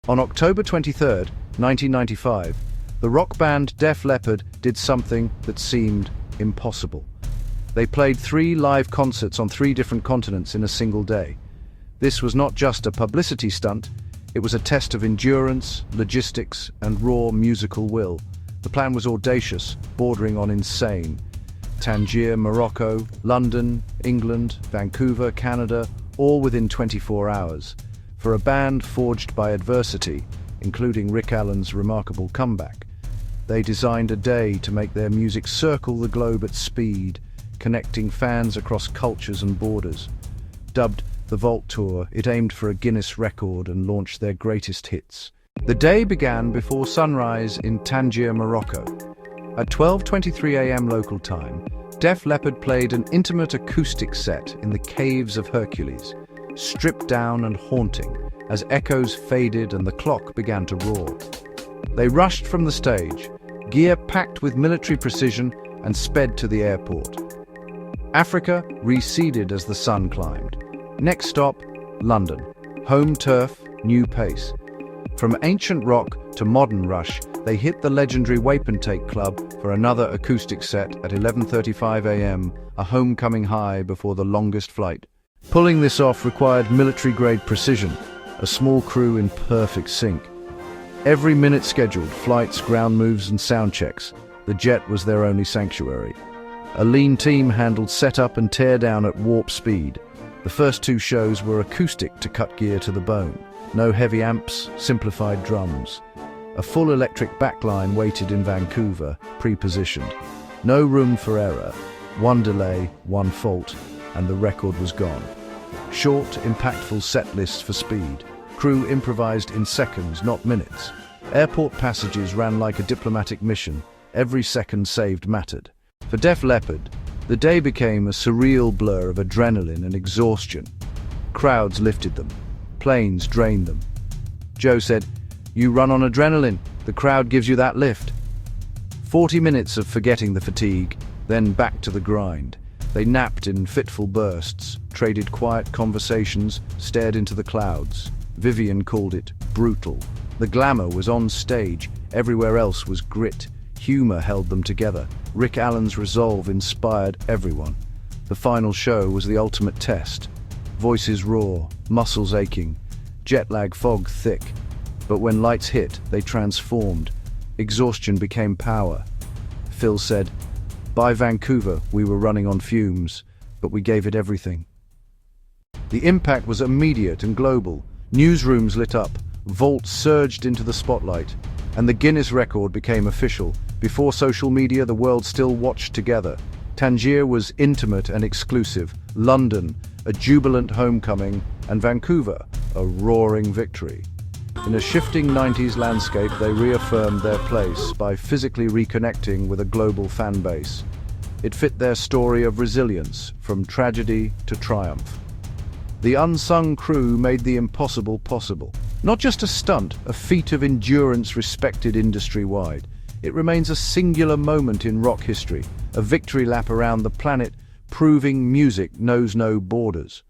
On October 23, 1995, the rock band Def Leppard did something that seemed impossible. They played 3 live concerts on 3 different continents in a single day. This was not just a publicity stunt, it was a test of endurance, logistics, and raw musical will. The plan was audacious, bordering on insane. Tanger, Morocco, London, England, Vancouver, Canada, all within 24 hours. For a band forged by adversity, including Rick Allen's remarkable comeback, they designed a day to make their music circle the globe at speed, connecting fans across cultures and borders. Dubbed the Vault Tour, it aimed for a Guinness record and launched their greatest hits. The day began before sunrise in Tanger, Morocco. At 12:23 a.m. local time, Def Leppard played an intimate acoustic set in the Caves of Hercules, stripped down and haunting, as echoes faded and the clock began to roar. They rushed from the stage, gear packed with military precision, and sped to the airport. Africa receded as the sun climbed. Next stop, London. Home turf, new pace. From ancient rock to modern rush, they hit the legendary Wapentake Club for another acoustic set at 11:35 a.m., a homecoming high before the longest flight. Pulling this off required military-grade precision, a small crew in perfect sync. Every minute scheduled, flights, ground moves, and sound checks. The jet was their only sanctuary. A lean team handled setup and teardown at warp speed. The first 2 shows were acoustic to cut gear to the bone. No heavy amps, simplified drums. A full electric backline waited in Vancouver, pre-positioned. No room for error. 1 delay, 1 fault, and the record was gone. Short, impactful set lists for speed. Crew improvised in seconds, not minutes. Airport passages ran like a diplomatic mission. Every second saved mattered. For Def Leppard, the day became a surreal blur of adrenaline and exhaustion. Crowds lifted them. Planes drained them. Joe said, "You run on adrenaline. The crowd gives you that lift." 40 minutes of forgetting the fatigue, then back to the grind. They napped in fitful bursts, traded quiet conversations, stared into the clouds. Vivian called it brutal. The glamour was on stage, everywhere else was grit. Humor held them together. Rick Allen's resolve inspired everyone. The final show was the ultimate test. Voices raw, muscles aching, jet lag fog thick. But when lights hit, they transformed. Exhaustion became power. Phil said, "By Vancouver, we were running on fumes, but we gave it everything." The impact was immediate and global. Newsrooms lit up, vaults surged into the spotlight, and the Guinness record became official. Before social media, the world still watched together. Tanger was intimate and exclusive, London, a jubilant homecoming, and Vancouver, a roaring victory. In a shifting 90s landscape, they reaffirmed their place by physically reconnecting with a global fan base. It fit their story of resilience, from tragedy to triumph. The unsung crew made the impossible possible. Not just a stunt, a feat of endurance respected industry-wide. It remains a singular moment in rock history, a victory lap around the planet, proving music knows no borders.